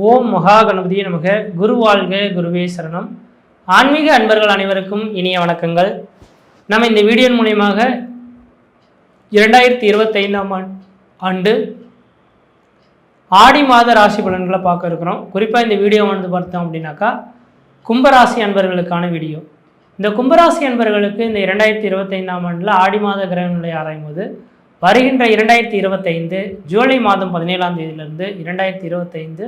ஓம் மகா கணபதியே நமக. குரு வாழ்க, குருவே சரணம். ஆன்மீக அன்பர்கள் அனைவருக்கும் இனிய வணக்கங்கள். நம்ம இந்த வீடியோ மூலியமாக 2025ஆம் ஆண்டு ஆடி மாத ராசி பலன்களை பார்க்க இருக்கிறோம். குறிப்பாக இந்த வீடியோ வந்து பார்த்தோம் அப்படின்னாக்கா கும்பராசி அன்பர்களுக்கான வீடியோ. இந்த கும்பராசி அன்பர்களுக்கு இந்த 2025ஆம் ஆண்டில் ஆடி மாத கிரகங்களை ஆராயும் போது வருகின்ற 2025 ஜூலை மாதம் 17ஆம் தேதியிலிருந்து 2025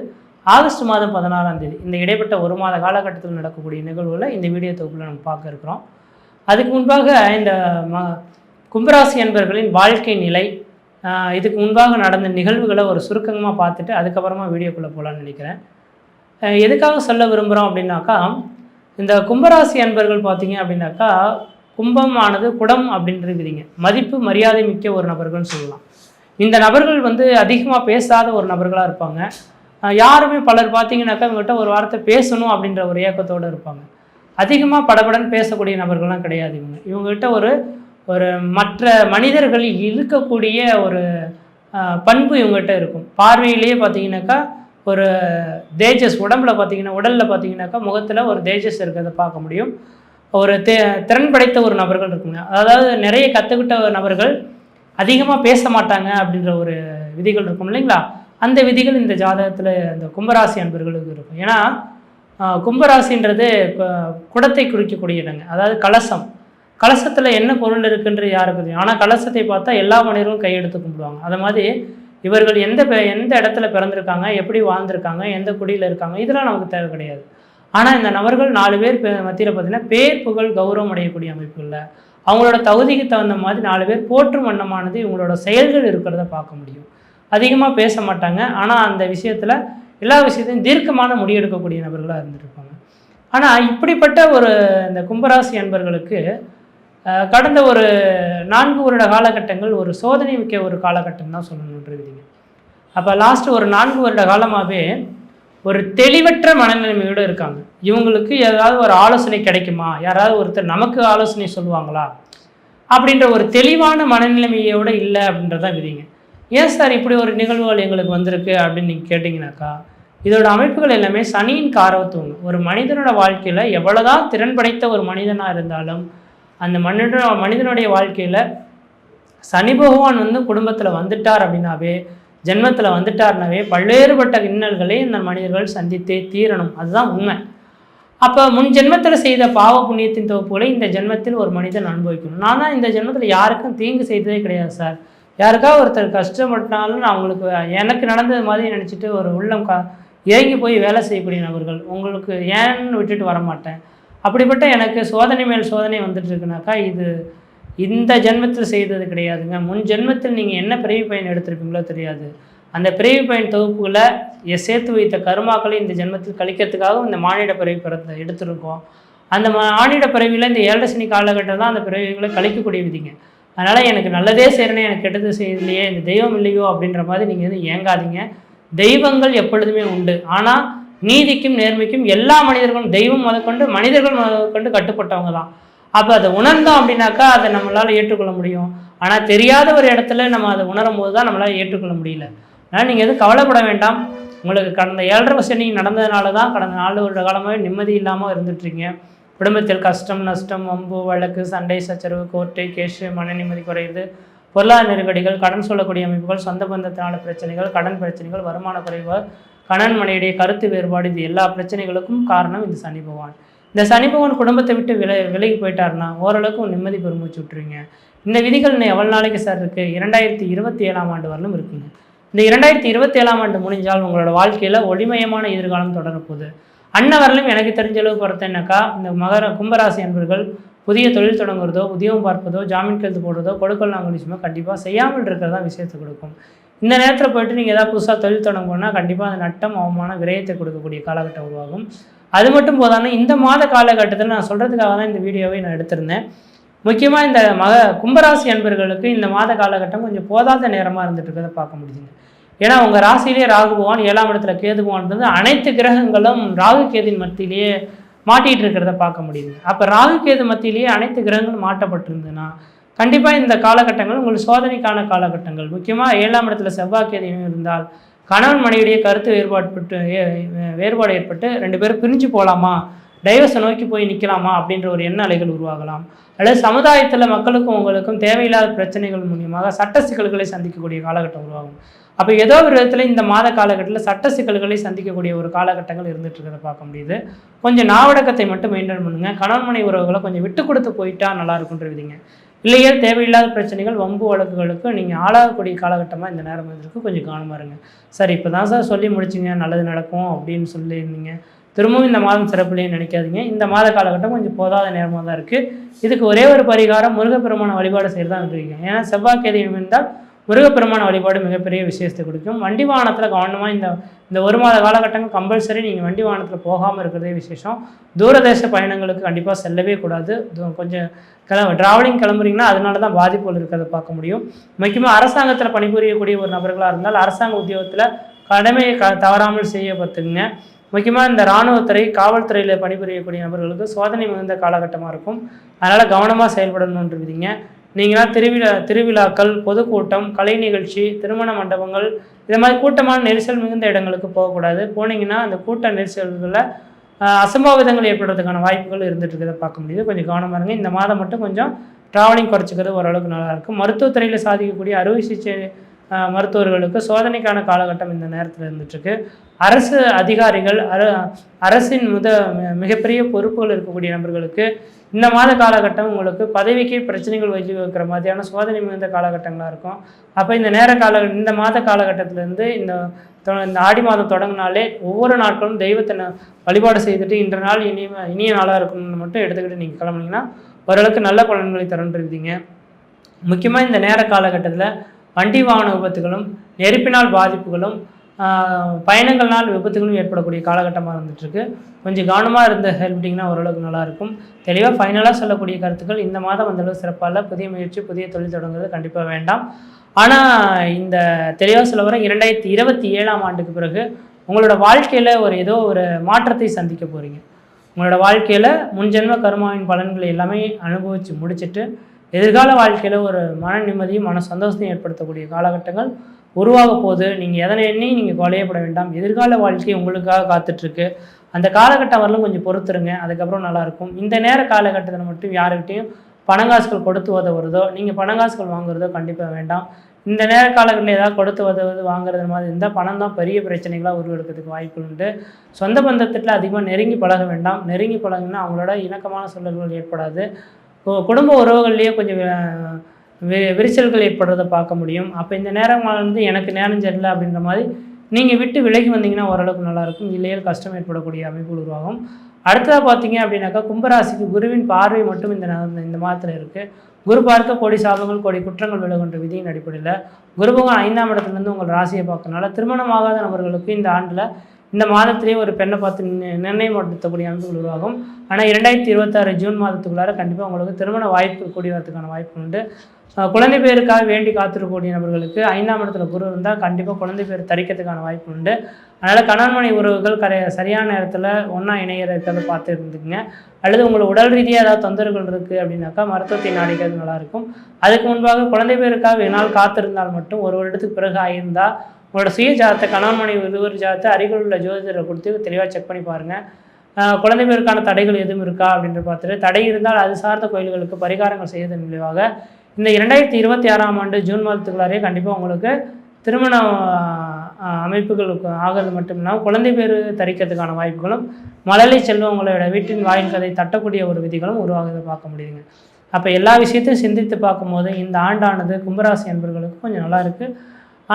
ஆகஸ்ட் மாதம் 16ஆம் தேதி இந்த இடைப்பட்ட ஒரு மாத காலகட்டத்தில் நடக்கக்கூடிய நிகழ்வுகளை இந்த வீடியோ தொகுப்பில் நம்ம பார்க்க இருக்கிறோம். அதுக்கு முன்பாக இந்த கும்பராசி அன்பர்களின் வாழ்க்கை நிலை, இதுக்கு முன்பாக நடந்த நிகழ்வுகளை ஒரு சுருக்கமாக பார்த்துட்டு அதுக்கப்புறமா வீடியோக்குள்ளே போகலான்னு நினைக்கிறேன். எதுக்காக சொல்ல விரும்புகிறோம் அப்படின்னாக்கா, இந்த கும்பராசி அன்பர்கள் பார்த்தீங்க அப்படின்னாக்கா கும்பமானது குடம் அப்படின்றதுங்க, மதிப்பு மரியாதை மிக்க ஒரு நபர்கள்னு சொல்லலாம். இந்த நபர்கள் வந்து அதிகமாக பேசாத ஒரு நபர்களாக இருப்பாங்க. யாருமே பலர் பார்த்தீங்கன்னாக்கா இவங்ககிட்ட ஒரு வார்த்தை பேசணும் அப்படின்ற ஒரு ஏக்கத்தோடு இருப்பாங்க. அதிகமாக படபடன்னு பேசக்கூடிய நபர்கள்லாம் கிடையாது. இவங்ககிட்ட ஒரு மற்ற மனிதர்கள் இழுக்கக்கூடிய ஒரு பண்பு இவங்ககிட்ட இருக்கும். பார்வையிலேயே பார்த்தீங்கன்னாக்கா ஒரு தேஜஸ், உடலில் பார்த்தீங்கன்னாக்கா முகத்தில் ஒரு தேஜஸ் இருக்கிறத பார்க்க முடியும். ஒரு திறன் படைத்த ஒரு நபர்கள் இருக்குங்க. அதாவது நிறைய கற்றுக்கிட்ட நபர்கள் அதிகமாக பேச மாட்டாங்க அப்படின்ற ஒரு விதிகள் இருக்கும் இல்லைங்களா? அந்த விதிகள் இந்த ஜாதகத்தில் இந்த கும்பராசி அன்பர்களுக்கு இருக்கும். ஏன்னா கும்பராசின்றது குடத்தை குறிக்கக்கூடிய இடங்க. அதாவது கலசத்தில் என்ன பொருள் இருக்குன்றது யாருக்கு தெரியும். ஆனால் கலசத்தை பார்த்தா எல்லா மனிதர்களும் கையெடுத்து கும்பிடுவாங்க. அது மாதிரி இவர்கள் எந்த இடத்துல பிறந்திருக்காங்க, எப்படி வாழ்ந்திருக்காங்க, எந்த குடியில் இருக்காங்க, இதெல்லாம் நமக்கு தேவை கிடையாது. ஆனால் இந்த நபர்கள் 4 பேர் மத்தியில் பார்த்தீங்கன்னா பேர் புகழ் கௌரவம் அடையக்கூடிய அமைப்பு இல்லை. அவங்களோட தகுதிக்கு தகுந்த மாதிரி 4 பேர் போற்றும் வண்ணமானது இவங்களோட செயல்கள் இருக்கிறத பார்க்க முடியும். அதிகமாக பேச மாட்டாங்க, ஆனால் அந்த விஷயத்தில் எல்லா விஷயத்தையும் தீர்க்கமான முடிவெடுக்கக்கூடிய நபர்களாக இருந்துருப்பாங்க. ஆனால் இப்படிப்பட்ட இந்த கும்பராசி அன்பர்களுக்கு கடந்த ஒரு 4 வருட காலகட்டங்கள் ஒரு சோதனை மிக்க ஒரு காலகட்டம் தான் சொல்லணுன்றதுங்க. அப்போ லாஸ்ட்டு ஒரு 4 வருட காலமாகவே ஒரு தெளிவற்ற மனநிலைமையோடு இருக்காங்க. இவங்களுக்கு ஏதாவது ஒரு ஆலோசனை கிடைக்குமா, யாராவது ஒருத்தர் நமக்கு ஆலோசனை சொல்லுவாங்களா அப்படின்ற ஒரு தெளிவான மனநிலைமையோடு இல்லை அப்படின்றதான் விதிங்க. ஏன் சார் இப்படி ஒரு நிகழ்வுகள் எங்களுக்கு வந்திருக்கு அப்படின்னு நீங்கள் கேட்டிங்கனாக்கா, இதோட அமைப்புகள் எல்லாமே சனியின் காரவத்துவங்க. ஒரு மனிதனோட வாழ்க்கையில் எவ்வளோதான் திறன் படைத்த ஒரு மனிதனாக இருந்தாலும் அந்த மனிதனுடைய வாழ்க்கையில் சனி பகவான் வந்து குடும்பத்தில் வந்துட்டார் அப்படின்னாவே, ஜென்மத்தில் வந்துட்டார்னாவே பல்வேறுபட்ட இன்னல்களை இந்த மனிதர்கள் சந்தித்தே தீரணும். அதுதான் உண்மை. அப்போ முன் ஜென்மத்தில் செய்த பாவ புண்ணியத்தின் தொகுப்புகளை இந்த ஜென்மத்தில் ஒரு மனிதன் அனுபவிக்கணும். நான் தான் இந்த ஜென்மத்தில் யாருக்கும் தீங்கு செய்ததே கிடையாது சார், யாருக்காவது ஒருத்தர் கஷ்டப்பட்டாலும் நான் அவங்களுக்கு எனக்கு நடந்தது மாதிரி நினச்சிட்டு ஒரு உள்ளம் இறங்கி போய் வேலை செய்யக்கூடிய நபர்கள் உங்களுக்கு ஏன்னு விட்டுட்டு வரமாட்டேன். அப்படிப்பட்ட எனக்கு சோதனை மேல் சோதனை வந்துட்டு இருக்குனாக்கா இது இந்த ஜென்மத்தில் செய்தது கிடையாதுங்க. முன் ஜென்மத்தில் நீங்கள் என்ன பிறவி பயன் எடுத்திருப்பீங்களோ தெரியாது. அந்த பிறவி பயன் தொகுப்புகளை சேர்த்து வைத்த கருமாக்களை இந்த ஜென்மத்தில் கழிக்கிறதுக்காக இந்த மானிட பிறவி எடுத்திருக்கோம். அந்த மானிட பிறவியில் இந்த 7 சனி காலகட்டம் தான் அந்த பிறவிகளை கழிக்கக்கூடிய விதிங்க. அதனால் எனக்கு நல்லதே செய்கிறேனே, எனக்கு கெட்டது செய்யலையே, இந்த தெய்வம் இல்லையோ அப்படின்ற மாதிரி நீங்கள் வந்து ஏங்காதீங்க. தெய்வங்கள் எப்பொழுதுமே உண்டு. ஆனால் நீதிக்கும் நேர்மைக்கும் எல்லா மனிதர்களும், தெய்வம் முதற்கொண்டு மனிதர்கள் முதற்கொண்டு கட்டுப்பட்டவங்க தான். அப்போ அதை உணர்ந்தோம் அப்படின்னாக்கா அதை நம்மளால் ஏற்றுக்கொள்ள முடியும். ஆனால் தெரியாத ஒரு இடத்துல நம்ம அதை உணரும் போது தான் நம்மளால் ஏற்றுக்கொள்ள முடியல. அதனால் நீங்கள் எதுவும் கவலைப்பட வேண்டாம். உங்களுக்கு கடந்த 7.5 சனி நடந்ததுனால தான் கடந்த 4 வருட காலமாகவே நிம்மதி இல்லாமல் இருந்துட்டுருங்க. குடும்பத்தில் கஷ்டம், நஷ்டம், வம்பு, வழக்கு, சண்டை, சச்சரவு, கோர்ட்டு, கேஷு, மன நிம்மதி குறையுது, பொருளாதார நெருக்கடிகள், கடன் சொல்லக்கூடிய அமைப்புகள், சொந்த பந்தத்தினால பிரச்சனைகள், கடன் பிரச்சனைகள், வருமான குறைவு, கணவன் மனைவிடைய கருத்து வேறுபாடு, இது எல்லா பிரச்சனைகளுக்கும் காரணம் இந்த சனி பகவான். இந்த சனி பகவான் குடும்பத்தை விட்டு விலகி போயிட்டாருன்னா ஓரளவுக்கு நிம்மதி பெருமூச்சு விட்டுருவீங்க. இந்த விதிகள் இன்னும் எவ்வளோ நாளைக்கு சார் இருக்குது? 2027ஆம் ஆண்டு வரலும் இருக்குங்க. இந்த 2027ஆம் ஆண்டு முடிஞ்சால் உங்களோட வாழ்க்கையில் ஒளிமயமான எதிர்காலம் தொடரப்போகுது. அன்னவரலும் எனக்கு தெரிஞ்ச அளவு பொறுத்தேன்னாக்கா இந்த கும்பராசி அன்பர்கள் புதிய தொழில் தொடங்குறதோ, உத்தியோகம் பார்ப்பதோ, ஜாமீன் கையெழுத்து போடுறதோ, கொடுக்கல் வாங்கல் விஷயமா கண்டிப்பாக செய்யாமல் இருக்கிறதா விஷயத்தை கொடுக்கும். இந்த நேரத்தில் போய்ட்டு நீங்கள் ஏதாவது புதுசாக தொழில் தொடங்கணும்னா கண்டிப்பாக அந்த நட்டம், அவமான விரயத்தை கொடுக்கக்கூடிய காலகட்டம் உருவாகும். அது மட்டும் போதானே இந்த மாத காலகட்டத்தில் நான் சொல்கிறதுக்காக தான் இந்த வீடியோவை நான் எடுத்திருந்தேன். முக்கியமாக இந்த கும்பராசி அன்பர்களுக்கு இந்த மாத காலகட்டம் கொஞ்சம் போதாத நேரமாக இருந்துட்டு இருக்கிறத பார்க்க முடியுது. ஏன்னா உங்கள் ராசியிலேயே ராகு பகவான், 7ஆம் இடத்துல கேது பகவான் அனைத்து கிரகங்களும் ராகு கேதின் மத்தியிலேயே மாட்டிகிட்டு இருக்கிறத பார்க்க முடியுது. அப்போ ராகு கேது மத்தியிலேயே அனைத்து கிரகங்களும் மாட்டப்பட்டிருந்ததுன்னா கண்டிப்பாக இந்த காலகட்டங்கள் உங்களுக்கு சோதனைக்கான காலகட்டங்கள். முக்கியமாக 7ஆம் இடத்துல செவ்வாய் கேது இருந்தால் கணவன் மனைவியுடைய கருத்து வேறுபாடு ஏற்பட்டு 2 பேரும் பிரிஞ்சு போகலாமா, டைவர்ஸை நோக்கி போய் நிற்கலாமா அப்படின்ற ஒரு எண்ண அலைகள் உருவாகலாம். அல்லது சமுதாயத்தில் மக்களுக்கும் உங்களுக்கும் தேவையில்லாத பிரச்சனைகள் மூலியமாக சட்ட சிக்கல்களை சந்திக்கக்கூடிய காலகட்டம் உருவாகும். அப்போ ஏதோ ஒரு விதத்தில் இந்த மாத காலகட்டத்தில் சட்ட சிக்கல்களை சந்திக்கக்கூடிய ஒரு காலகட்டங்கள் இருந்துட்டு இருக்கிறத பார்க்க முடியுது. கொஞ்சம் நாவடக்கத்தை மட்டும் மெயின்டைன் பண்ணுங்கள். கணவன் மனைவி உறவுகளை கொஞ்சம் விட்டு கொடுத்து போயிட்டா நல்லா இருக்குன்ற விதிங்க. இல்லையே தேவையில்லாத பிரச்சனைகள் வம்பு வழக்குகளுக்கு நீங்கள் ஆளாகக்கூடிய காலகட்டமாக இந்த நேரம் இருந்திருக்கு. கொஞ்சம் கவனமாக இருங்க. சார் இப்போ தான் சார் சொல்லி முடிச்சிங்க நல்லது நடக்கும் அப்படின்னு சொல்லியிருந்தீங்க, திரும்பவும் இந்த மாதம் சிறப்புலையும் நினைக்காதீங்க. இந்த மாத காலகட்டம் கொஞ்சம் போதாத நேரமாக தான் இருக்குது. இதுக்கு ஒரே ஒரு பரிகாரம் முருகப்பெருமான வழிபாடு செய்கிறதா இருக்கீங்க. ஏன்னா செவ்வாய் கேது இருந்தால் முருகப்பெருமான வழிபாடு மிகப்பெரிய விசேஷத்தை கொடுக்கும். வண்டி வாகனத்தில் கவனமாக இந்த ஒரு மாத காலகட்டங்கள் கம்பல்சரி நீங்கள் வண்டி வாகனத்தில் போகாமல் இருக்கிறதே விசேஷம். தூரதேச பயணங்களுக்கு கண்டிப்பாக செல்லவே கூடாது. கொஞ்சம் ட்ராவலிங் கிளம்புறீங்கன்னா அதனால தான் பாதிப்புகள் இருக்கிறத பார்க்க முடியும். முக்கியமாக அரசாங்கத்தில் பணிபுரியக்கூடிய ஒரு நபர்களாக இருந்தால் அரசாங்க உத்தியோகத்தில் கடமையை தவறாமல் செய்ய பார்த்துக்குங்க. முக்கியமாக இந்த இராணுவத்துறை காவல்துறையில் பணிபுரியக்கூடிய நபர்களுக்கு சோதனை மிகுந்த காலகட்டமாக இருக்கும். அதனால் கவனமாக செயல்படணுன்ற விதிங்க. நீங்களாம் திருவிழாக்கள், பொதுக்கூட்டம், கலை நிகழ்ச்சி, திருமண மண்டபங்கள் இது மாதிரி கூட்டமான நெரிசல் மிகுந்த இடங்களுக்கு போகக்கூடாது. போனீங்கன்னா அந்த கூட்ட நெரிசல்களில் அசம்பாவிதங்கள் ஏற்படுறதுக்கான வாய்ப்புகள் இருந்துட்டு இருக்கிறத பார்க்க முடியுது. கொஞ்சம் கவனமாக இருங்க. இந்த மாதம் மட்டும் கொஞ்சம் ட்ராவலிங் குறைச்சிக்கிறது ஓரளவுக்கு நல்லாயிருக்கும். மருத்துவத்துறையில் சாதிக்கக்கூடிய அறுவை சிகிச்சை மருத்துவர்களுக்கு சோதனைக்கான காலகட்டம் இந்த நேரத்தில் இருந்துகிட்ருக்கு. அரசு அதிகாரிகள், அரசின் மிகப்பெரிய பொறுப்புகள் இருக்கக்கூடிய நபர்களுக்கு இந்த மாத காலகட்டம் உங்களுக்கு பதவிக்கே பிரச்சனைகள் வைக்கிற மாதிரியான சோதனை மிகுந்த காலகட்டங்களாக இருக்கும். அப்போ இந்த மாத காலகட்டத்திலேருந்து இந்த ஆடி மாதம் தொடங்கினாலே ஒவ்வொரு நாட்களும் தெய்வத்தை வழிபாடு செய்துட்டு இன்ற நாள் இனிய நாளாக இருக்கணும்னு மட்டும் எடுத்துக்கிட்டு நீங்கள் கிளம்புனீங்கன்னா ஓரளவுக்கு நல்ல பலன்களை தரன்றிருந்தீங்க. முக்கியமாக இந்த நேர காலகட்டத்தில் வண்டி வாகன விபத்துகளும், நெருப்பினால் பாதிப்புகளும், பயணங்கள்னால் விபத்துகளும் ஏற்படக்கூடிய காலகட்டமாக இருந்துகிட்ருக்கு. கொஞ்சம் கவனமாக இருந்து செயல்பட்டிங்கன்னா ஓரளவுக்கு நல்லாயிருக்கும். தெளிவாக ஃபைனலாக சொல்லக்கூடிய கருத்துக்கள் இந்த மாதம் அந்தளவு சிறப்பாக இல்லை. புதிய முயற்சி, புதிய தொழில் தொடங்குறது கண்டிப்பாக வேண்டாம். ஆனால் இந்த தெளிவாக சொல்ல வர 2027ஆம் ஆண்டுக்கு பிறகு உங்களோட வாழ்க்கையில் ஏதோ ஒரு மாற்றத்தை சந்திக்க போகிறீங்க. உங்களோட வாழ்க்கையில் முன்ஜென்ம கர்மாவின் பலன்களை எல்லாமே அனுபவித்து முடிச்சுட்டு எதிர்கால வாழ்க்கையில் ஒரு மன நிம்மதியும் மன சந்தோஷத்தையும் ஏற்படுத்தக்கூடிய காலகட்டங்கள் உருவாக போது. நீங்கள் எதனை எண்ணி நீங்கள் கொலையப்பட வேண்டாம். எதிர்கால வாழ்க்கை உங்களுக்காக காத்துட்ருக்கு. அந்த காலகட்டம் வரலும் கொஞ்சம் பொறுத்துருங்க. அதுக்கப்புறம் நல்லாயிருக்கும். இந்த நேர காலகட்டத்தில் மட்டும் யாருக்கிட்டையும் பணங்காசுகள் கொடுத்து உதவுறதோ, நீங்கள் பணங்காசுகள் வாங்குறதோ கண்டிப்பாக வேண்டாம். இந்த நேர காலங்களில் ஏதாவது கொடுத்து உதவுறது வாங்குறது மாதிரி இருந்தால் பணம் தான் பெரிய பிரச்சனைகளாக உருவெடுக்கிறதுக்கு வாய்ப்பு உண்டு. சொந்த பந்தத்திட்ட அதிகமாக நெருங்கி பழக வேண்டாம். நெருங்கி பழகினா அவங்களோட இணக்கமான சூழல்கள் ஏற்படாது. குடும்ப உறவுகள்லேயே கொஞ்சம் விரிசல்கள் ஏற்படுறதை பார்க்க முடியும். அப்போ இந்த நேரம் எனக்கு நேரம் சரியில்லை அப்படின்ற மாதிரி நீங்கள் விட்டு விலகி வந்தீங்கன்னா ஓரளவுக்கு நல்லாயிருக்கும். இல்லையே கஷ்டம் ஏற்படக்கூடிய அமைப்புகள் உருவாகும். அடுத்ததாக பார்த்தீங்க அப்படின்னாக்கா கும்பராசிக்கு குருவின் பார்வை மட்டும் இந்த மாதத்தில் இருக்குது. குரு பார்க்க கோடி சாபங்கள் கோடி குற்றங்கள் விலகுன்ற விதியின் அடிப்படையில் குருபகவான் 5ஆம் இடத்துலேருந்து உங்கள் ராசியை பார்க்கறனால திருமணமாகாத நபர்களுக்கு இந்த ஆண்டில் இந்த மாதத்திலேயே ஒரு பெண்ணை பார்த்து நிர்ணயப்படுத்தக்கூடிய அமைப்புகள் உருவாகும். ஆனால் 2026 ஜூன் மாதத்துக்குள்ளார கண்டிப்பாக உங்களுக்கு திருமண வாய்ப்பு கூடி வரதுக்கான வாய்ப்பு உண்டு. குழந்தை பேருக்காக வேண்டி காத்திருக்கக்கூடிய நபர்களுக்கு 5ஆம் இடத்துல குரு இருந்தால் கண்டிப்பாக குழந்தை பேர் தரிக்கிறதுக்கான வாய்ப்பு உண்டு. அதனால் கணவன்மனை உறவுகள் சரியான நேரத்தில் ஒன்றா இணையறதை பார்த்து இருந்துக்குங்க. அல்லது உங்களுக்கு உடல் ரீதியாக ஏதாவது தொந்தரவுகள் இருக்குது அப்படின்னாக்கா மருத்துவத்தை நாடிக்கிறது நல்லாயிருக்கும். அதுக்கு முன்பாக குழந்தை பேருக்காக வேணால் காத்திருந்தால் மட்டும் ஒரு வருடத்துக்கு பிறகு ஆகியிருந்தால் உங்களோட சுய ஜாதத்தை கணவன்மனை இருவர் ஜாதத்தை அருகில் உள்ள ஜோதிடரை கொடுத்து தெளிவாக செக் பண்ணி பாருங்கள். குழந்தை பேருக்கான தடைகள் எதுவும் இருக்கா அப்படின்ற பார்த்துட்டு தடை இருந்தால் அது சார்ந்த கோயில்களுக்கு பரிகாரங்கள் செய்வதன் விளைவாக இந்த 2026ஆம் ஆண்டு ஜூன் மாதத்துக்குள்ளாரே கண்டிப்பாக உங்களுக்கு திருமண அமைப்புகளுக்கு ஆகிறது மட்டும் இல்லாமல் குழந்தை பேர் தரிக்கிறதுக்கான வாய்ப்புகளும் மழலை செல்வங்களோட வீட்டின் வாயில் கதை தட்டக்கூடிய ஒரு விதிகளும் உருவாகிறத பார்க்க முடியுங்க. அப்போ எல்லா விஷயத்தையும் சிந்தித்து பார்க்கும்போது இந்த ஆண்டானது கும்பராசி என்பவர்களுக்கு கொஞ்சம் நல்லா இருக்குது.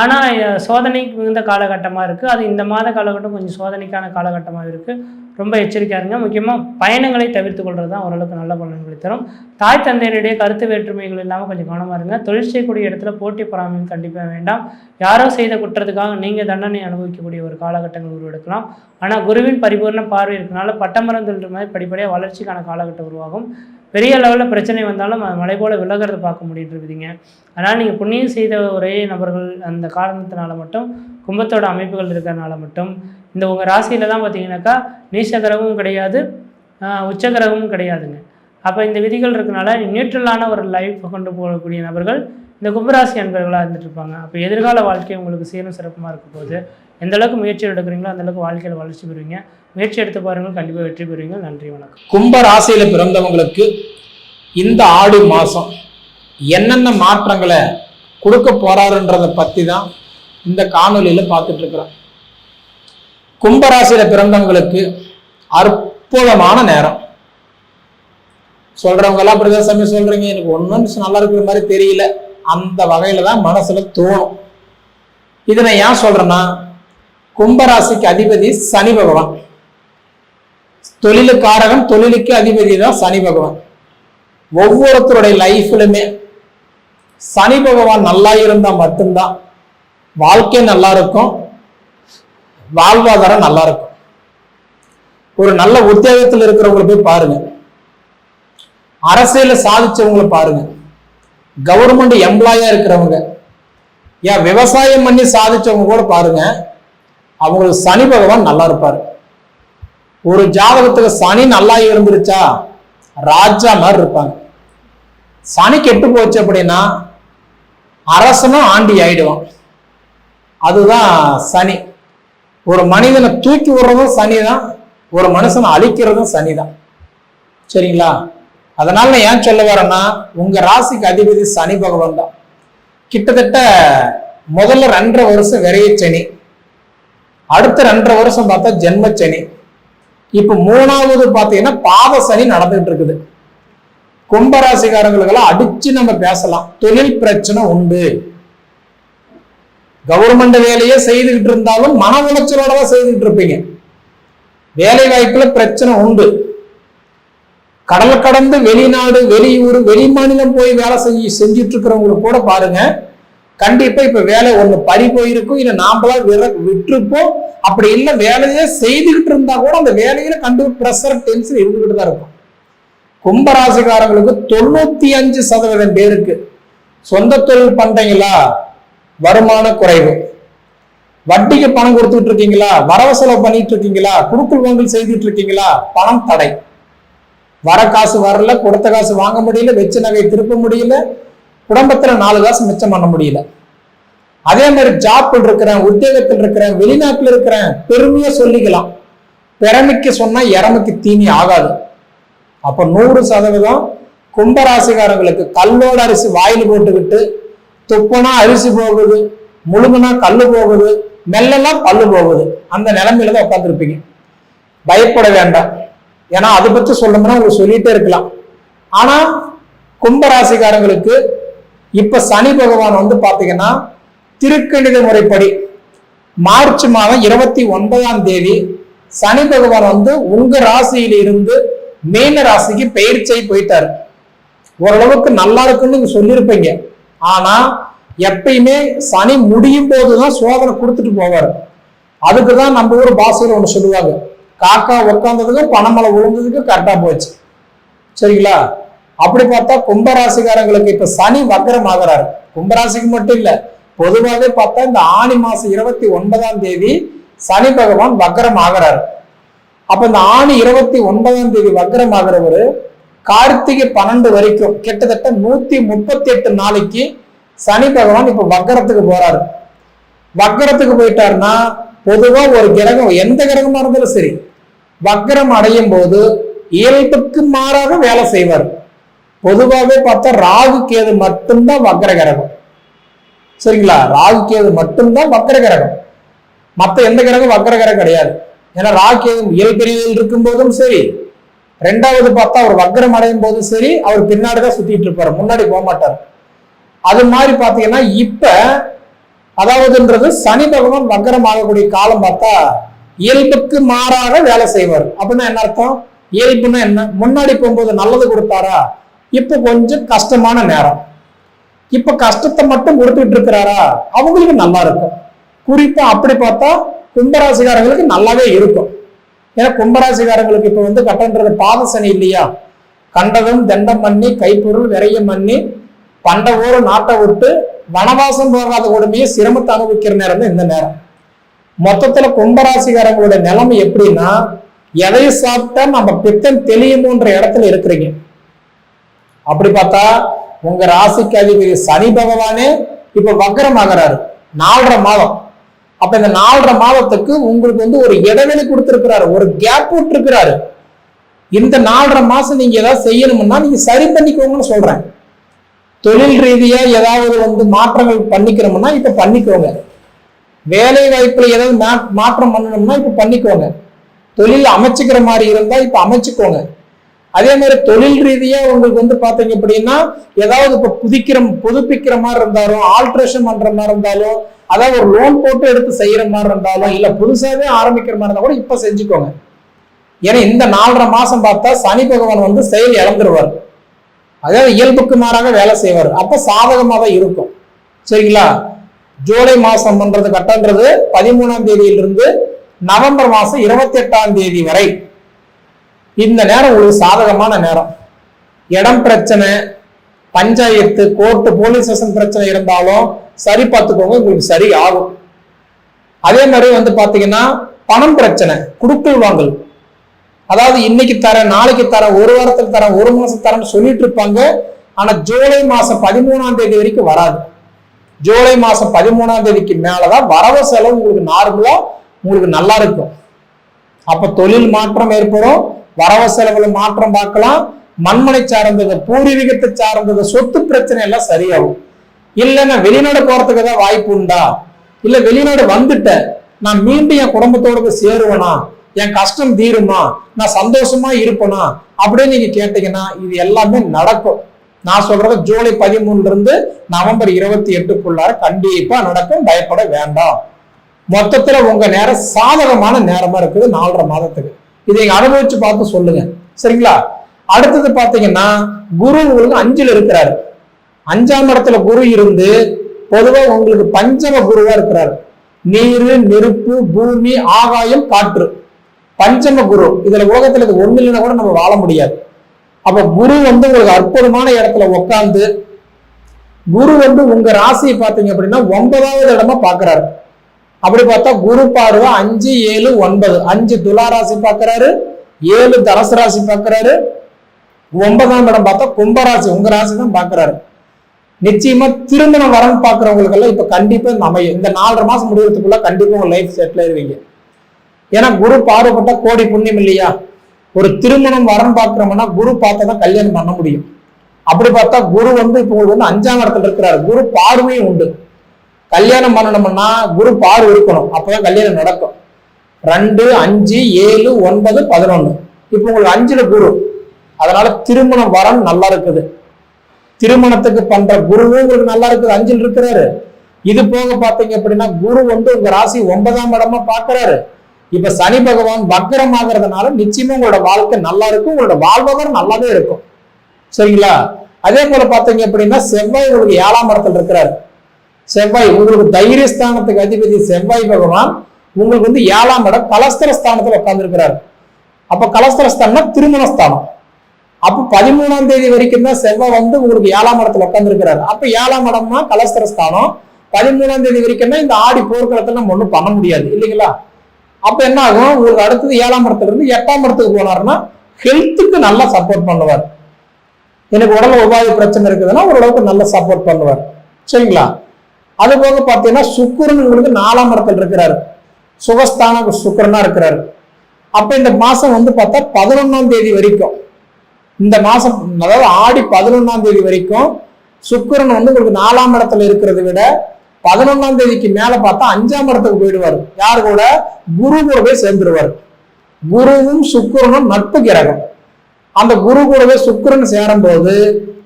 ஆனால் சோதனைக்கு மிகுந்த காலகட்டமாக இருக்குது. அது இந்த மாத காலகட்டம் கொஞ்சம் சோதனைக்கான காலகட்டமாக இருக்குது. ரொம்ப எச்சரிக்கையாக இருங்க. முக்கியமாக பயணங்களை தவிர்த்து கொள்வது தான் ஓரளவுக்கு நல்ல பலன்களை தரும். தாய் தந்தையருடைய கருத்து வேற்றுமைகள் இல்லாமல் கொஞ்சம் கவனமாக இருங்க. தொழில் செய்யக்கூடிய இடத்துல போட்டி பொறாமையும் கண்டிப்பாக வேண்டாம். யாரோ செய்த குற்றத்துக்காக நீங்கள் தண்டனை அனுபவிக்கக்கூடிய ஒரு காலகட்டங்கள் உருவெடுக்கலாம். ஆனால் குருவின் பரிபூர்ண பார்வை இருக்கனால பட்டமரம் தொழில் மாதிரி படிப்படியாக வளர்ச்சிக்கான காலகட்டம் உருவாகும். பெரிய லெவலில் பிரச்சனை வந்தாலும் மழை போல் விலகிறத பார்க்க முடியுதுங்க. அதனால் நீங்கள் புண்ணியம் செய்த ஒரே நபர்கள் அந்த காரணத்தினால மட்டும் கும்பத்தோட அமைப்புகள் இருக்கிறதுனால மட்டும் இந்த உங்கள் ராசியில் தான் பார்த்தீங்கன்னாக்கா நீச்ச கிரகமும் கிடையாது, உச்ச கிரகமும் கிடையாதுங்க. அப்போ இந்த விதிகள் இருக்கனால நியூட்ரலான ஒரு லைஃப் கொண்டு போகக்கூடிய நபர்கள் இந்த கும்பராசி அன்பர்களாக இருந்துட்டு இருப்பாங்க. அப்போ எதிர்கால வாழ்க்கை உங்களுக்கு சீரும் சிறப்புமாக இருக்க போது எந்த அளவுக்கு முயற்சி எடுக்கிறீங்களோ அந்த அளவுக்கு வாழ்க்கையில் வளர்ச்சி பெறுவீங்க. முயற்சி எடுத்து பாருங்கள், கண்டிப்பாக வெற்றி பெறுவீங்க. நன்றி, வணக்கம். கும்ப ராசியில பிறந்தவங்களுக்கு இந்த ஆடி மாசம் என்னென்ன மாற்றங்களை கொடுக்க போறாருன்றதை பத்தி தான் இந்த காணொலியில பார்த்துட்டு இருக்கிறோம். கும்பராசியில பிறந்தவங்களுக்கு அற்புதமான நேரம். சொல்றவங்க எல்லாம் அப்படிதான் சமயம் சொல்றீங்க, எனக்கு ஒன்றும் நல்லா இருக்கிற மாதிரி தெரியல, அந்த வகையில தான் மனசுல தோணும். இதை நான் ஏன் சொல்றேன்னா, கும்பராசிக்கு அதிபதி சனி பகவான், தொழிலுக்காரகன், தொழிலுக்கு அதிபதி தான் சனி பகவான். ஒவ்வொருத்தருடைய லைஃப்லுமே சனி பகவான் நல்லா இருந்தா மட்டும்தான் வாழ்க்கை நல்லா இருக்கும், வாழ்வாதாரம் நல்லா இருக்கும். ஒரு நல்ல உத்தியோகத்தில் இருக்கிறவங்களை போய் பாருங்க, அரசியல சாதிச்சவங்களை பாருங்க, கவர்மெண்ட் எம்ப்ளாயா இருக்கிறவங்க, ஏன் விவசாயம் பண்ணி சாதிச்சவங்க கூட பாருங்க, அவங்களுக்கு சனி பகவான் நல்லா இருப்பாரு. ஒரு ஜாதகத்துக்கு சனி நல்லா இருந்துருச்சா ராஜா மாதிரி இருப்பாங்க. சனி கெட்டு போச்சு அப்படின்னா அரசனும் ஆண்டி ஆயிடுவான். அதுதான் சனி. ஒரு மனிதனை தூக்கி விடுறதும் சனி தான், ஒரு மனுஷனை அழிக்கிறதும் சனி தான். சரிங்களா? அதனால நான் ஏன் சொல்ல வரேன்னா, உங்க ராசிக்கு அதிபதி சனி பகவான் தான். கிட்டத்தட்ட முதல்ல 2.5 வருஷம் விரைய சனி, அடுத்த 2.5 வருஷம் பார்த்தா ஜென்ம சனி, இப்ப 3வது பாத்தீங்கன்னா பாத சனி நடந்துகிட்டு இருக்குது. கும்பராசிக்காரங்களுக்கெல்லாம் அடிச்சு நம்ம பேசலாம். தொழில் பிரச்சனை உண்டு. கவர்மெண்ட் வேலையே செய்துகிட்டு இருந்தாலும் மன உளைச்சலோட தான் செய்துகிட்டு இருப்பீங்க. வேலை வாய்ப்புல பிரச்சனை உண்டு. கடல் கடந்து வெளிநாடு, வெளியூர், வெளி மாநிலம் போய் வேலை செஞ்சுட்டு இருக்கிறவங்களுக்கு கூட பாருங்க, கண்டிப்பா இப்ப வேலை ஒண்ணு பறி போயிருக்கும், இல்ல நாமளா விட்டுருப்போம். அப்படி இல்லை வேலையே செய்துகிட்டு இருந்தா கூட அந்த வேலையில கண்டிப்பா பிரஷர், டென்ஷன் இருந்துகிட்டு தான் இருக்கும். கும்பராசிக்காரங்களுக்கு 95% பேருக்கு சொந்த தொழில் பண்றீங்களா, வருமான குறைவு, வட்டிக்கு பணம் கொடுத்துட்டு இருக்கீங்களா, வரவு செலவு பண்ணிட்டு இருக்கீங்களா, குடுக்கல் வாங்கல் செய்துட்டு இருக்கீங்களா, பணம் தடை, வர காசு வரல, கொடுத்த காசு வாங்க முடியல, வெச்ச நகை திருப்ப முடியல, குடும்பத்துல 4 காசு மிச்சம் பண்ண முடியல. அதே மாதிரி ஜாப் இருக்கிறேன், உத்தியோகத்தில் இருக்கிறேன், வெளிநாட்டுல இருக்கிறேன், பெருமையா சொல்லிக்கலாம். பெருமைக்கு சொன்னா இறமைக்கு தீனி ஆகாது. அப்ப 100% கும்பராசிக்காரங்களுக்கு கல்லோட அரிசி வாயில் போட்டுக்கிட்டு, துப்புனா அரிசி போகுது, முழுங்குனா கல்லு போகுது, மெல்லெல்லாம் பல்லு போகுது, அந்த நிலைமையில தான் உட்காந்துருப்பீங்க. பயப்பட வேண்டாம். ஏன்னா அதை பத்தி சொல்லணும்னா உங்களுக்கு சொல்லிட்டே இருக்கலாம். ஆனா கும்பராசிக்காரங்களுக்கு இப்ப சனி பகவான் வந்து பாத்தீங்கன்னா, திருக்கணித முறைப்படி மார்ச் மாதம் 29ஆம் தேதி சனி பகவான் வந்து உங்க ராசியில இருந்து மீன ராசிக்கு பெயர்ச்சி போயிட்டாரு. ஓரளவுக்கு நல்லா இருக்குன்னு சொல்லியிருப்பீங்க. ஆனா எப்பயுமே சனி முடியும் போதுதான் சோதனை கொடுத்துட்டு போவாரு. அதுக்குதான் நம்ம ஊர் பாஷையில ஒண்ணு சொல்லுவாங்க, காக்கா உட்கார்ந்ததுக்கும் பணமலை விழுந்ததுக்கும் கரெக்டா போச்சு. சரிங்களா? அப்படி பார்த்தா கும்பராசிக்காரங்களுக்கு இப்ப சனி வக்ரம் ஆகிறாரு. கும்பராசிக்கு மட்டும் இல்ல, பொதுவாகவே பார்த்தா இந்த ஆனி மாசம் 29ஆம் தேதி சனி பகவான் வக்ரம் ஆகிறாரு. அப்ப இந்த ஆணி 29ஆம் தேதி வக்ரம் ஆகிறவரு கார்த்திகை 12 வரைக்கும் கிட்டத்தட்ட 138 நாளைக்கு சனி பகவான் இப்ப வக்ரத்துக்கு போறாரு. வக்ரத்துக்கு போயிட்டாருன்னா பொதுவா ஒரு கிரகம், எந்த கிரகமா இருந்தாலும் சரி, வக்ரம் அடையும் போது இயல்புக்கு மாறாக வேலை செய்வார். பொதுவாகவே பார்த்தா ராகு கேது மட்டும்தான் வக்ர கிரகம். சரிங்களா? ராகு கேது மட்டும்தான் வக்ர கிரகம், மற்ற எந்த கிரகம் வக்ர கிரகம் கிடையாது. ஏன்னா ராகு கேது இயல்பிரிவில் இருக்கும் போதும் சரி, 2வது பார்த்தா அவர் வக்ரம் அடையும் போதும் சரி, அவர் பின்னாடிதான் சுத்திட்டு இருப்பாரு, முன்னாடி போக மாட்டார். அது மாதிரி பாத்தீங்கன்னா இப்ப அதாவதுன்றது சனி பகவான் வக்ரம் ஆகக்கூடிய காலம் பார்த்தா இயல்புக்கு மாறாக வேலை செய்வார். அப்படின்னா என்ன அர்த்தம்? இயல்புன்னா என்ன? முன்னாடி போகும்போது நல்லது கொடுத்தாரா, இப்ப கொஞ்சம் கஷ்டமான நேரம், இப்ப கஷ்டத்தை மட்டும் கொடுத்துட்டு இருக்கிறாரா, அவங்களுக்கு நல்லா இருக்கும். குறிப்பா அப்படி பார்த்தா கும்பராசிக்காரங்களுக்கு நல்லாவே இருக்கும். ஏன்னா கும்பராசிக்காரங்களுக்கு இப்ப வந்து கட்டன்றது பாத சனி இல்லையா, கண்டதும் தண்டம் பண்ணி கைப்பொருள் விரையம் பண்ணி பண்ட ஊர நாட்டை விட்டு வனவாசம் போகாத கொடுமையை சிரமத்தை அனுபவிக்கிற நேரம் தான் இந்த நேரம். மொத்தத்துல கும்பராசிக்காரங்களுடைய நிலைமை எப்படின்னா, எதை சாப்பிட்டா நம்ம பித்தம் தெளியுமோன்ற இடத்துல இருக்கிறீங்க. அப்படி பார்த்தா உங்க ராசிக்கு அதிபதி சனி பகவானே இப்ப வக்ரமாகிறாரு 4.5 மாதம். அப்ப இந்த 4.5 மாதத்துக்கு உங்களுக்கு வந்து ஒரு இடைவெளி கொடுத்திருக்கிறாரு, ஒரு கேப் விட்டுருக்கிறாரு. இந்த 4.5 மாசம் நீங்க ஏதாவது செய்யணும்னா நீங்க சரி பண்ணிக்கோங்கன்னு சொல்றேன். தொழில் ரீதியா ஏதாவது வந்து மாற்றங்கள் பண்ணிக்கிறோம்னா இப்ப பண்ணிக்கோங்க. வேலை வாய்ப்புல ஏதாவது மாற்றம் பண்ணணும்னா இப்ப பண்ணிக்கோங்க. தொழில் அமைச்சுக்கிற மாதிரி இருந்தா இப்ப அமைச்சுக்கோங்க. அதே மாதிரி தொழில் ரீதியா உங்களுக்கு வந்து பாத்தீங்க அப்படின்னா ஏதாவது இப்ப புதுப்பிக்கிற மாதிரி இருந்தாலும், ஆல்ட்ரேஷன் பண்ற மாதிரி இருந்தாலும், அதாவது ஒரு லோன் போட்டு எடுத்து செய்யற மாதிரி இருந்தாலும், இல்ல புதுசாவே ஆரம்பிக்கிற மாதிரி இருந்தா கூட இப்ப செஞ்சுக்கோங்க. ஏன்னா இந்த 4.5 மாசம் பார்த்தா சனி பகவான் வந்து செயல் இழந்துருவார். அதாவது இயல்புக்கு மாறாக வேலை செய்வார். அப்ப சாதகமா தான் இருக்கும். சரிங்களா? ஜூலை மாசம் பண்றது கட்டன்றது 13ஆம் தேதியிலிருந்து நவம்பர் மாசம் 28ஆம் தேதி வரை இந்த நேரம் உங்களுக்கு சாதகமான நேரம். இடம் பிரச்சனை, பஞ்சாயத்து, கோர்ட்டு, போலீஸ் ஸ்டேஷன் பிரச்சனை இருந்தாலும் சரி பார்த்துக்கோங்க, உங்களுக்கு சரி ஆகும். அதே மாதிரி வந்து பாத்தீங்கன்னா பணம் பிரச்சனை, குடுக்கல் வாங்கல், அதாவது இன்னைக்கு தரேன், நாளைக்கு தரேன், ஒரு வாரத்துக்கு தரேன், ஒரு மாசம் தரேன்னு சொல்லிட்டு இருப்பாங்க. ஆனா ஜூலை மாசம் 13ஆம் தேதி வரைக்கும் வராது. ஜூலை மாசம் 13ஆம் தேதிக்கு மேலதான் வரவு செலவு உங்களுக்கு நார்மலா உங்களுக்கு நல்லா இருக்கும். அப்ப தொழில் மாற்றம் ஏற்படும், வரவு செலவுல மாற்றம் பார்க்கலாம். மண்மனை சார்ந்தது, பூர்வீகத்தை சார்ந்தது, சொத்து பிரச்சனை எல்லாம் சரியாகும். இல்லைன்னா வெளிநாடு போறதுக்கு ஏதாவது வாய்ப்பு உண்டா, இல்ல வெளிநாடு வந்துட்டேன் நான் மீண்டும் என் குடும்பத்தோட சேருவேனா, என் கஷ்டம் தீருமா, நான் சந்தோஷமா இருப்பேனா அப்படின்னு நீங்க கேட்டீங்கன்னா இது எல்லாமே நடக்கும். நான் சொல்றது ஜூலை 13 இருந்து நவம்பர் 28க்குள்ளார கண்டிப்பா நடக்கும், பயப்பட வேண்டாம். மொத்தத்துல உங்க நேரம் சாதகமான நேரமா இருக்குது 4.5 மாதத்துக்கு. இதை நீங்க அனுபவிச்சு பார்த்து சொல்லுங்க. சரிங்களா? அடுத்தது பாத்தீங்கன்னா குரு உங்களுக்கு 5ல் இருக்கிறாரு. 5ஆம் இடத்துல குரு இருந்து பொதுவா உங்களுக்கு பஞ்சம குருவா இருக்கிறாரு. நீரு, நெருப்பு, பூமி, ஆகாயம், காற்று, பஞ்சம குரு. இதுல உலகத்துல இது ஒண்ணு இல்லைன்னா கூட நம்ம வாழ முடியாது. அப்ப குரு வந்து உங்களுக்கு அற்புதமான இடத்துல உட்கார்ந்து, குரு வந்து உங்க ராசியை பார்த்தீங்க அப்படின்னா 9வது இடமா பாக்குறாரு. அப்படி பார்த்தா குரு பார்வை 5, 7, 9. 5 துலா ராசி பாக்குறாரு, 7 தனுசு ராசி பாக்குறாரு, 9ஆம் இடம் பார்த்தா கும்பராசி உங்க ராசி தான் பாக்குறாரு. நிச்சயமா திருமணம் வரன்னு பாக்குறவங்களுக்கு எல்லாம் இப்ப கண்டிப்பா அமையும். இந்த 4.5 மாசம் முடிவுறதுக்குள்ள கண்டிப்பா உங்க லைஃப் செட்டில் ஆயிருவீங்க. ஏன்னா குரு பார்வைப்பட்ட கோடி புண்ணியம் இல்லையா? ஒரு திருமணம் வரன்னு பாக்குறோம்னா குரு பார்த்தா தான் கல்யாணம் பண்ண முடியும். அப்படி பார்த்தா குரு வந்து இப்போ உங்களுக்கு வந்து 5ஆம் இடத்துல இருக்கிறாரு. குரு பார்வையும் உண்டு. கல்யாணம் பண்ணணும்னா குரு பார்வை இருக்கணும், அப்பதான் கல்யாணம் நடக்கும். 2, 5, 7, 9, 11. இப்போ உங்களுக்கு 5ல குரு, அதனால திருமணம் வரன் நல்லா இருக்குது. திருமணத்துக்கு பண்ற குருவும் உங்களுக்கு நல்லா இருக்குது, 5ல் இருக்கிறாரு. இது போக பாத்தீங்க அப்படின்னா குரு வந்து உங்க ராசி 9ஆம் இடமா பாக்குறாரு. இப்ப சனி பகவான் வக்ரம் ஆகிறதுனால நிச்சயமா உங்களோட வாழ்க்கை நல்லா இருக்கும், உங்களோட வாழ்வகம் நல்லாவே இருக்கும். சரிங்களா? அதே போல பாத்தீங்க அப்படின்னா செவ்வாய் உங்களுக்கு 7ஆம் இடத்துல இருக்கிறாரு. செவ்வாய் உங்களுக்கு தைரியஸ்தானத்துக்கு அதிபதி செவ்வாய் பகவான் உங்களுக்கு வந்து 7ஆம் இடம் கலஸ்தரஸ்தானத்துல உட்கார்ந்து இருக்கிறாரு. அப்ப கலஸ்தரஸ்தானம்னா திருமணஸ்தானம். அப்ப 13ஆம் தேதி வரைக்கும் தான் செவ்வாய் வந்து உங்களுக்கு 7ஆம் இடத்துல உட்கார்ந்து இருக்கிறாரு. அப்ப 7ஆம் இடம்னா கலஸ்தரஸ்தானம். 13ஆம் தேதி வரைக்கும் தான் இந்த ஆடி போர்க்களத்துல நம்ம ஒண்ணும் பண்ண முடியாது இல்லைங்களா? அப்ப என்ன ஆகும், உங்களுக்கு அடுத்தது 7ஆம் இடத்துல இருந்து 8ஆம் இடத்துக்கு போனாருன்னா ஹெல்த்துக்கு நல்லா சப்போர்ட் பண்ணுவார். எனக்கு உடல் உபாதி பிரச்சனை இருக்குதுன்னா ஓரளவுக்கு நல்லா சப்போர்ட் பண்ணுவார். சரிங்களா? அது போக பார்த்தீங்கன்னா சுக்கிரன் உங்களுக்கு 4ஆம் இடத்துல இருக்கிறாரு, சுகஸ்தான சுக்கிரனா இருக்கிறாரு. அப்ப இந்த மாசம் வந்து பார்த்தா 11ஆம் தேதி வரைக்கும், இந்த மாசம் அதாவது ஆடி 11ஆம் தேதி வரைக்கும் சுக்கிரன் வந்து உங்களுக்கு 4ஆம் இடத்துல இருக்கிறத விட 11ஆம் தேதிக்கு மேல பார்த்தா 5ஆம் இடத்துக்கு போயிடுவார். யாரு கூட? குரு கூட போய் சேர்ந்துருவார். குருவும் சுக்கிரனும் நட்பு கிரகம். அந்த குரு கூடவே சுக்கிரன் சேரும் போது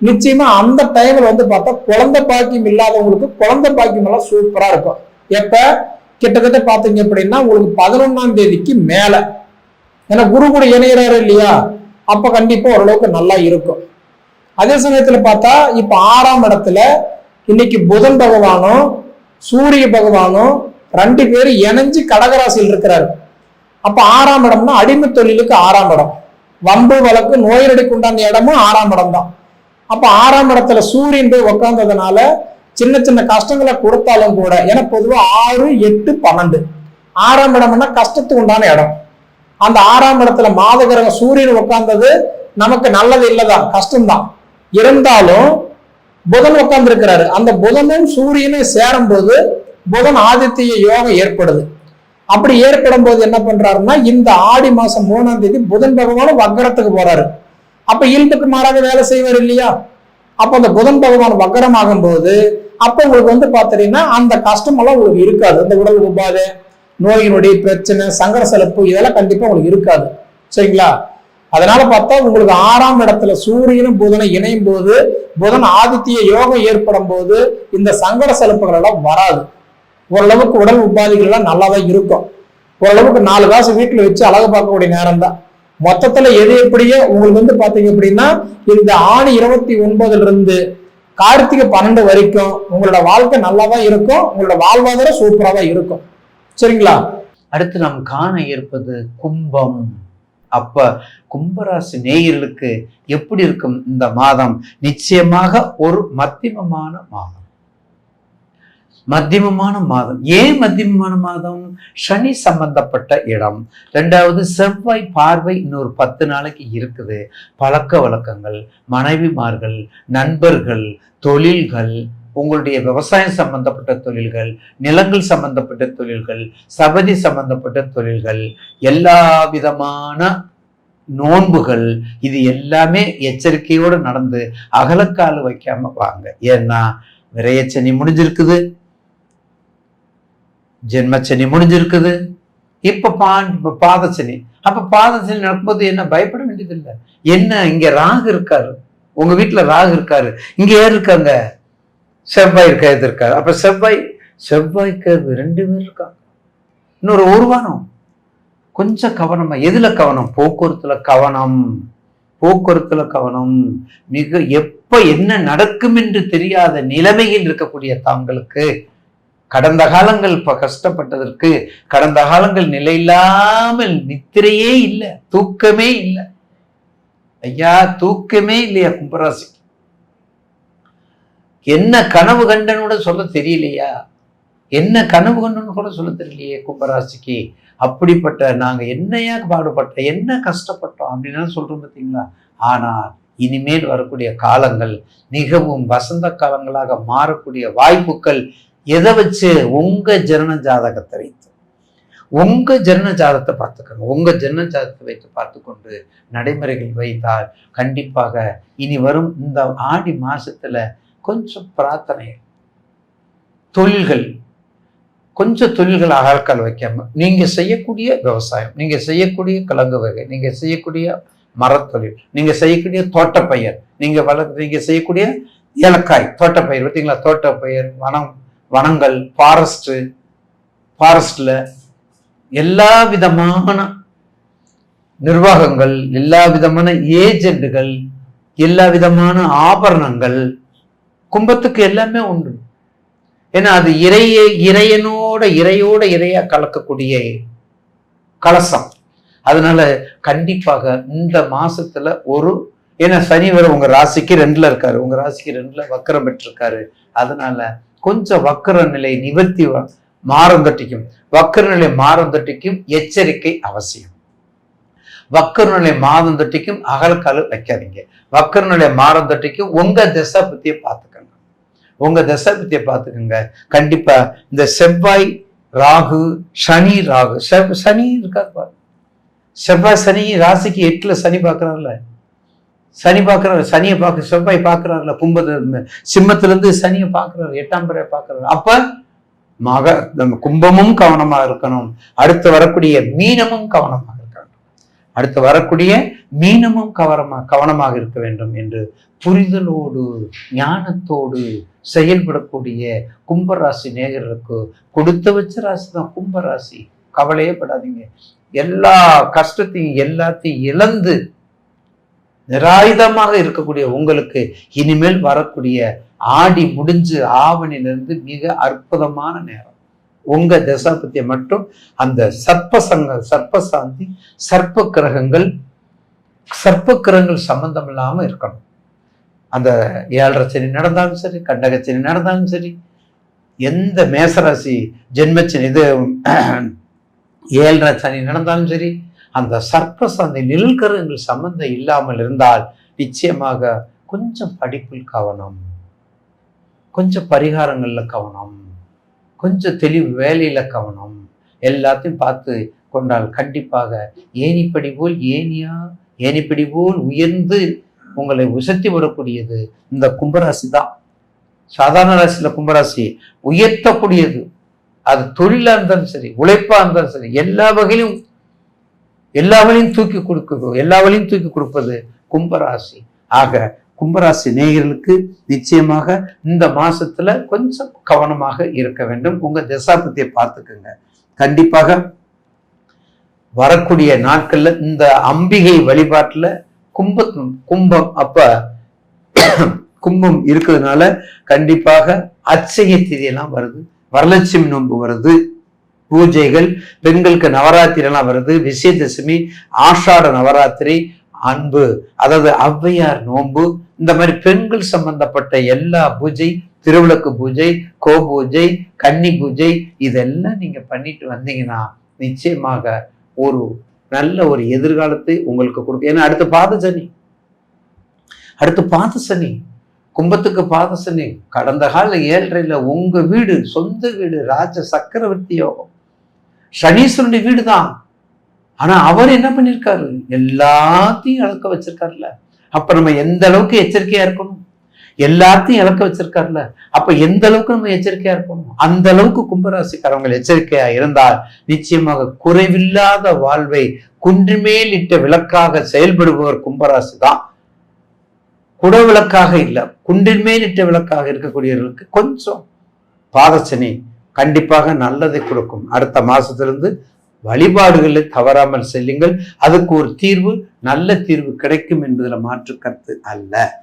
நிச்சயமா அந்த டைம்ல வந்து பார்த்தா குழந்தை பாக்கியம் இல்லாதவங்களுக்கு குழந்தை பாக்கியம் எல்லாம் சூப்பரா இருக்கும். எப்ப கிட்டத்தட்ட பாத்தீங்க அப்படின்னா உங்களுக்கு 11ஆம் தேதிக்கு மேல, ஏன்னா குரு கூட இணைகிறாரு இல்லையா? அப்ப கண்டிப்பா ஓரளவுக்கு நல்லா இருக்கும். அதே சமயத்துல பார்த்தா இப்ப 6ஆம் இடத்துல இன்னைக்கு புதன் பகவானும் சூரிய பகவானும் 2 பேரும் இணைஞ்சு கடகராசியில் இருக்கிறாரு. அப்ப 6ஆம் இடம்னா அடிமை தொழிலுக்கு 6ஆம் இடம், வம்பு வழக்கு நோயடிக்கு உண்டான இடமும் 6ஆம் இடம் தான். அப்ப 6ஆம் இடத்துல சூரியன் போய் உட்கார்ந்ததுனால சின்ன சின்ன கஷ்டங்களை கொடுத்தாலும் கூட, ஏன்னா பொதுவா 6, 8, 12 6ஆம் இடம்னா கஷ்டத்துக்கு உண்டான இடம். அந்த 6ஆம் இடத்துல மாதகிரகம் சூரியன் உட்கார்ந்தது நமக்கு நல்லது இல்லதான், கஷ்டம்தான். இருந்தாலும் புதன் உட்கார்ந்து இருக்கிறாரு. அந்த புதனும் சூரியனும் சேரும் போது புதன் ஆதித்ய யோகம் ஏற்படுது. அப்படி ஏற்படும் போது என்ன பண்றாருன்னா, இந்த ஆடி மாசம் 3ஆம் தேதி புதன் பகவான் வக்கரத்துக்கு போறாரு. அப்ப இயல்புக்கு மாறாக வேலை செய்வார் இல்லையா? அப்ப அந்த புதன் பகவான் வக்கரம் ஆகும் போது அப்ப உங்களுக்கு பாத்தீங்கன்னா அந்த கஷ்டம் எல்லாம் உங்களுக்கு இருக்காது. அந்த உடல் உபாதை, நோயினுடைய பிரச்சனை, சங்கர செலப்பு இதெல்லாம் கண்டிப்பா உங்களுக்கு இருக்காது. சரிங்களா? அதனால பார்த்தா உங்களுக்கு 6ஆம் இடத்துல சூரியனும் புதனை இணையும் போது, புதன் ஆதித்ய யோகம் ஏற்படும் போது இந்த சங்கட செலப்புகள் எல்லாம் வராது. ஓரளவுக்கு உடல் உபாதைகள் எல்லாம் நல்லாதான் இருக்கும். ஓரளவுக்கு 4 காசு வீட்டுல வச்சு அழகு பார்க்கக்கூடிய நேரம் தான். மொத்தத்துல எது எப்படியோ உங்களுக்கு பாத்தீங்க அப்படின்னா, இந்த ஆணி 29 இருந்து கார்த்திகை 12 வரைக்கும் உங்களோட வாழ்க்கை நல்லாதான் இருக்கும். உங்களோட வாழ்வாதாரம் சூப்பரா தான் இருக்கும். சரிங்களா? அடுத்து நாம் காண இருப்பது கும்பம். அப்ப கும்பராசி நேயர்களுக்கு எப்படி இருக்கும் இந்த மாதம்? நிச்சயமாக ஒரு மத்தியமமான மாதம். மத்தியமமான மாதம். ஏன் மத்தியமமான மாதம்? சனி சம்பந்தப்பட்ட இடம். 2வது செவ்வாய் பார்வை இன்னொரு 10 நாளைக்கு இருக்குது. பழக்க வழக்கங்கள், மனைவிமார்கள், நண்பர்கள், தொழில்கள், உங்களுடைய விவசாயம் சம்பந்தப்பட்ட தொழில்கள், நிலங்கள் சம்பந்தப்பட்ட தொழில்கள், சபதி சம்பந்தப்பட்ட தொழில்கள், எல்லா விதமான நோன்புகள், இது எல்லாமே எச்சரிக்கையோடு நடந்து அகலக்கால் வைக்காம வாங்க. ஏன்னா விரயச்சனி முடிஞ்சிருக்குது, ஜென்மச்சனி முடிஞ்சிருக்குது, இப்ப பாதச்சனி. அப்ப பாதச்சனி நடக்கும்போது என்ன பயப்பட வேண்டியது இல்லை. என்ன, இங்க ராகு இருக்காரு, உங்க வீட்டுல ராகு இருக்காரு, இங்க யார் இருக்காங்க? செவ்வாய் இருக்காரு. அப்ப செவ்வாய்க்கு 2 பேர் இருக்காங்க. இன்னொரு ஒரு வாரம் கொஞ்சம் கவனமா. எதுல கவனம்? போக்குவரத்துல கவனம். மிக எப்ப என்ன நடக்கும் என்று தெரியாத நிலைமையில் இருக்கக்கூடிய தாங்களுக்கு கடந்த காலங்கள் கஷ்டப்பட்டதற்கு, கடந்த காலங்கள் நிலையில்லாமல் நித்திரையே இல்லை, தூக்கமே இல்லை. ஐயா, தூக்கமே இல்லையா கும்பராசி? என்ன கனவு கண்டனோட சொல்ல தெரியலையா? என்ன கனவு கண்டனு கூட சொல்ல தெரியலையே கும்பராசிக்கு. அப்படிப்பட்ட நாங்க என்னையா பாடுபட்டோம், என்ன கஷ்டப்பட்டோம் அப்படின்னு சொல்றோம் பார்த்தீங்களா? ஆனால் இனிமேல் வரக்கூடிய காலங்கள் மிகவும் வசந்த காலங்களாக மாறக்கூடிய வாய்ப்புகள் எதை வச்சு? உங்க ஜனன ஜாதகத்தை வைத்து, உங்க ஜனன ஜாதகத்தை பார்த்துக்கோங்க. உங்க ஜனன ஜாதகத்தை வைத்து பார்த்து கொண்டு நடைமுறைகள் வைத்தால் கண்டிப்பாக இனி வரும் இந்த ஆடி மாசத்துல கொஞ்சம் பிரார்த்தனை, கொஞ்சம் தொழில்கள் அகலக்கால் வைக்காம, நீங்க செய்யக்கூடிய விவசாயம், நீங்க செய்யக்கூடிய கிழங்கு வகை, நீங்க செய்யக்கூடிய மரத்தொழில், நீங்க செய்யக்கூடிய தோட்டப்பயிர், நீங்க செய்யக்கூடிய ஏலக்காய் தோட்டப்பயிர், பார்த்தீங்களா? தோட்டப்பயிர், வனங்கள், ஃபாரஸ்ட்ல எல்லா விதமான நிர்வாகங்கள், எல்லா விதமான ஏஜென்ட்டுகள், எல்லா விதமான ஆபரணங்கள் கும்பத்துக்கு எல்லாமே உண்டு. ஏன்னா அது இறையோட இறையா கலக்கக்கூடிய கலசம். அதனால கண்டிப்பாக இந்த மாசத்துல ஏன்னா சனி வர உங்க ராசிக்கு 2ல இருக்காரு, உங்க ராசிக்கு 2ல வக்கரம் பெற்றிருக்காரு. அதனால கொஞ்சம் வக்கர நிலை நிவர்த்தி மாறந்தட்டிக்கும், வக்கர நிலை மாறந்தட்டிக்கும் எச்சரிக்கை அவசியம். வக்கர நிலை மாறந்தட்டிக்கும் அகலக்கால் வைக்காதீங்க. வக்கர நிலை மாறந்தட்டிக்கும் உங்க திசை பத்தியை பார்த்துக்கோங்க. கண்டிப்பா இந்த செவ்வாய் ராகு, சனி ராகு, சனி இருக்காது பாரு. செவ்வாய் சனி ராசிக்கு 8ல சனி பார்க்கறாருல, சனியை பார்க்க செவ்வாய் பார்க்கறாருல, சிம்மத்துல இருந்து சனியை பார்க்கறாரு, 8ஆம் பிறையை பார்க்கறாரு. அப்ப நம்ம கும்பமும் கவனமா இருக்கணும். அடுத்து வரக்கூடிய மீனமும் கவனமாக இருக்க வேண்டும் என்று புரிதலோடு ஞானத்தோடு செயல்படக்கூடிய கும்பராசி நேயர்களுக்கு கொடுத்து வச்ச ராசி தான் கும்பராசி. கவலையே படாதீங்க. எல்லா கஷ்டத்தையும் எல்லாத்தையும் இழந்து நிராயுதமாக இருக்கக்கூடிய உங்களுக்கு இனிமேல் வரக்கூடிய ஆடி முடிஞ்சு ஆவணிலிருந்து மிக அற்புதமான நேரம். உங்க தசாபத்திய மட்டும் அந்த சர்ப்பசாந்தி, சர்ப்ப கிரகங்கள் சம்பந்தம் இல்லாம இருக்கணும். அந்த 7.5 சனி நடந்தாலும் சரி, கண்டகச்சனி நடந்தாலும் சரி, எந்த மேசராசி ஜென்மச்சனி 7.5 சனி நடந்தாலும் சரி, அந்த சர்ப்பசாந்தி நிழல்கரங்கள் சம்பந்தம் இல்லாமல் இருந்தால் நிச்சயமாக கொஞ்சம் படிப்பில் கவனம், கொஞ்சம் பரிகாரங்கள்ல கவனம், கொஞ்சம் தெளிவு வேலையில கவனம், எல்லாத்தையும் பார்த்து கொண்டால் கண்டிப்பாக ஏணிப்படி போல் ஏணிப்படி போல் உயர்ந்து உங்களை உசத்தி விடக்கூடியது இந்த கும்பராசி தான். சாதாரண ராசியில கும்பராசி உயர்த்தக்கூடியது. அது தொழிலா இருந்தாலும் சரி, உழைப்பா இருந்தாலும் சரி, எல்லா வகையிலும் தூக்கி கொடுப்பது கும்பராசி. ஆக கும்பராசி நேயர்களுக்கு நிச்சயமாக இந்த மாசத்துல கொஞ்சம் கவனமாக இருக்க வேண்டும். உங்க தசாபதியை பார்த்துக்குங்க. கண்டிப்பாக வரக்கூடிய நாட்கள்ல இந்த அம்பிகை வழிபாட்டுல கும்பம் அப்ப கும்பம் இருக்கிறதுனால கண்டிப்பாக அச்சய திதியெல்லாம் வருது, வரலட்சுமி நோன்பு வருது, பூஜைகள், பெண்களுக்கு நவராத்திரி எல்லாம் வருது, விஜயதசமி, ஆஷாட நவராத்திரி, அன்பு அதாவது ஔவையார் நோன்பு, இந்த மாதிரி பெண்கள் சம்பந்தப்பட்ட எல்லா பூஜை, திருவிளக்கு பூஜை, கோபூஜை, கன்னி பூஜை, இதெல்லாம் நீங்க பண்ணிட்டு வந்தீங்கன்னா நிச்சயமாக ஒரு நல்ல ஒரு எதிர்காலத்தை உங்களுக்கு கொடுக்கும். ஏன்னா அடுத்து பாத சனி, கும்பத்துக்கு பாத சனி. கடந்த கால 7.5 உங்க வீடு, சொந்த வீடு, ராஜ சக்கரவர்த்தி யோகம், சனீஸ்வரனுடைய வீடு தான். ஆனா அவர் என்ன பண்ணிருக்காரு, எல்லாத்தையும் இழக்க வச்சிருக்காருல்ல. அப்ப நம்ம எந்த அளவுக்கு எச்சரிக்கையா இருக்கணும், எல்லாத்தையும் இழக்க வச்சிருக்காருல்ல, அப்ப எந்த அளவுக்கு நம்ம எச்சரிக்கையா இருக்கணும், அந்த அளவுக்கு கும்பராசிக்காரவங்க எச்சரிக்கையா இருந்தால் நிச்சயமாக குறைவில்லாத வாழ்வை குன்றுமேல் இட்ட விளக்காக செயல்படுபவர் கும்பராசி தான். குடவிளக்காக இல்ல, குன்றின் மேல் இட்ட விளக்காக இருக்கக்கூடியவர்களுக்கு கொஞ்சம் பாதசனி கண்டிப்பாக நல்லதை கொடுக்கும். அடுத்த மாசத்திலிருந்து வழிபாடுகளை தவறாமல் செல்லுங்கள். அதுக்கு ஒரு தீர்வு, நல்ல தீர்வு கிடைக்கும் என்பதில் மாற்று கருத்து அல்ல.